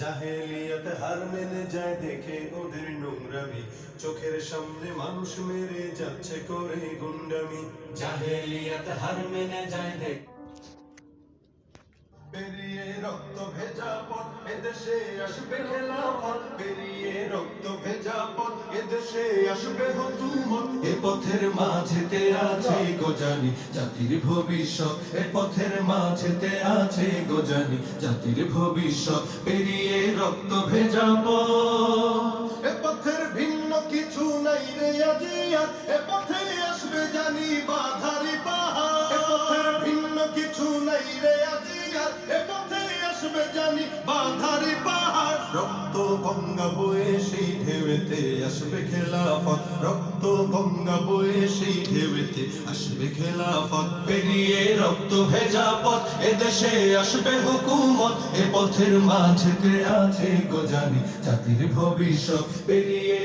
জাহেলিয়াত হার মেনে যায় দেখে ওদের নোংরামি, চোখের সামনে মানুষ মেরে যাচ্ছে করে গুন্ডামি। জাহেলিয়াত হার মেনে যায় দেখ পেরিয়ে রক্ত ভেজা পথ এদেশে আসবে খেলাফত, পেরিয়ে রক্ত ভেজা পথ এদেশে আসবে হুকুমত। এ পথের মাঝেতে আছে গোজানি জাতির ভবিষ্যৎ, এ পথের মাঝেতে আছে গোজানি জাতির ভবিষ্যৎ। পেরিয়ে রক্ত ভেজা পথ, এ পথের ভিন্ন কিছু নাই রে আজিয়ার, এ পথে আসবে জানি বাধারি পাহাড়। এ পথের ভিন্ন কিছু নাই রে আজিয়ার, এ পথে আসবে জানি বাধারি পাহাড়। রক্ত গঙ্গা বয়ে সেই ঢেউতে আসবে খেলাফত, রক্ত গঙ্গা বয়ে সেই ঢেউতে আসবে খেলাফত। পেরিয়ে রক্ত ভেজা পথ এদেশে আসবে হুকুমত, এ পথের মাঝেতে আছে গোজানি জাতির ভবিষ্যৎ। পেরিয়ে